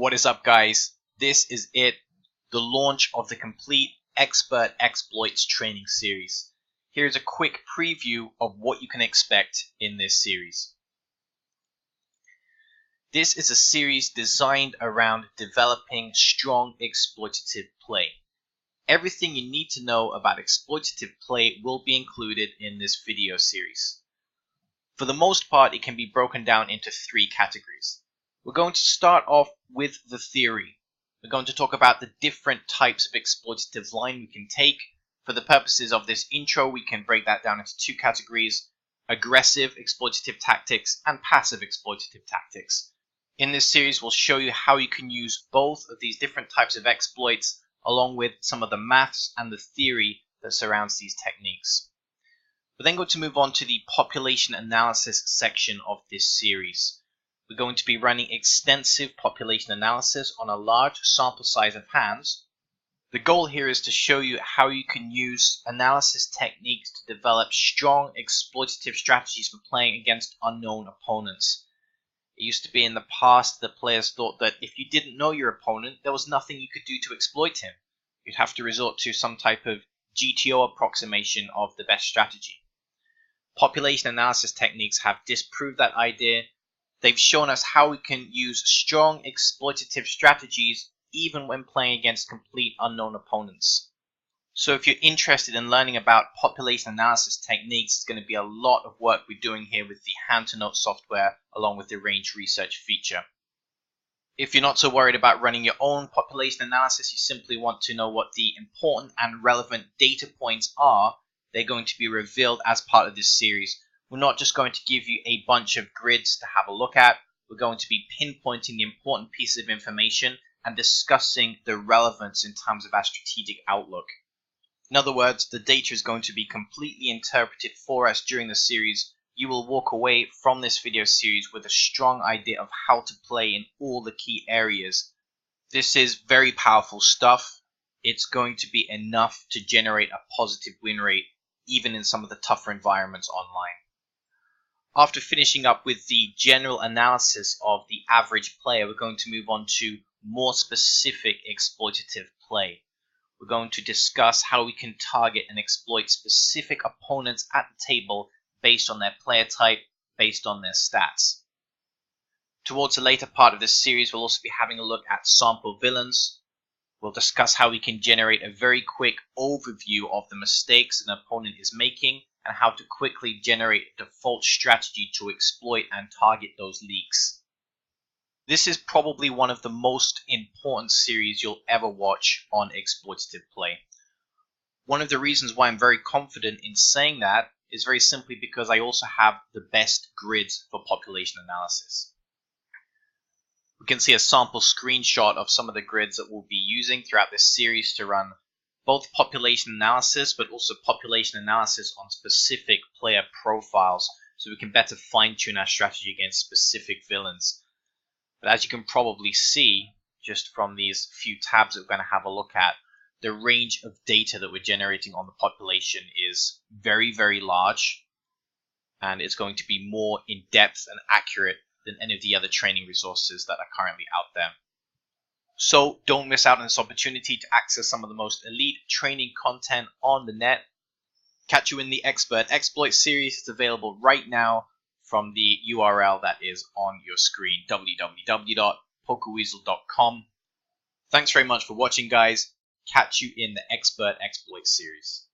What is up, guys? This is it, the launch of the complete Expert Exploits training series. Here's a quick preview of what you can expect in this series. This is a series designed around developing strong exploitative play. Everything you need to know about exploitative play will be included in this video series. For the most part, it can be broken down into three categories. We're going to start off with the theory. We're going to talk about the different types of exploitative line we can take. For the purposes of this intro, we can break that down into two categories: aggressive exploitative tactics and passive exploitative tactics. In this series, we'll show you how you can use both of these different types of exploits, along with some of the maths and the theory that surrounds these techniques. We're then going to move on to the population analysis section of this series. We're going to be running extensive population analysis on a large sample size of hands. The goal here is to show you how you can use analysis techniques to develop strong exploitative strategies for playing against unknown opponents. It used to be in the past that players thought that if you didn't know your opponent, there was nothing you could do to exploit him. You'd have to resort to some type of GTO approximation of the best strategy. Population analysis techniques have disproved that idea. They've shown us how we can use strong exploitative strategies even when playing against complete unknown opponents. So if you're interested in learning about population analysis techniques, it's going to be a lot of work we're doing here with the hand-to-note software along with the range research feature. If you're not so worried about running your own population analysis, you simply want to know what the important and relevant data points are, they're going to be revealed as part of this series. We're not just going to give you a bunch of grids to have a look at. We're going to be pinpointing the important pieces of information and discussing the relevance in terms of our strategic outlook. In other words, the data is going to be completely interpreted for us during the series. You will walk away from this video series with a strong idea of how to play in all the key areas. This is very powerful stuff. It's going to be enough to generate a positive win rate even in some of the tougher environments online. After finishing up with the general analysis of the average player, we're going to move on to more specific exploitative play. We're going to discuss how we can target and exploit specific opponents at the table based on their player type, based on their stats. Towards the later part of this series, we'll also be having a look at sample villains. We'll discuss how we can generate a very quick overview of the mistakes an opponent is making and how to quickly generate a default strategy to exploit and target those leaks. This is probably one of the most important series you'll ever watch on exploitative play. One of the reasons why I'm very confident in saying that is very simply because I also have the best grids for population analysis. We can see a sample screenshot of some of the grids that we'll be using throughout this series to run both population analysis but also population analysis on specific player profiles so we can better fine-tune our strategy against specific villains. But as you can probably see just from these few tabs that we're going to have a look at, the range of data that we're generating on the population is very, very large, and it's going to be more in-depth and accurate than any of the other training resources that are currently out there. So don't miss out on this opportunity to access some of the most elite training content on the net. Catch you in the Expert Exploit series. It's available right now from the URL that is on your screen, www.pokerweasel.com. Thanks very much for watching, guys. Catch you in the Expert Exploit series.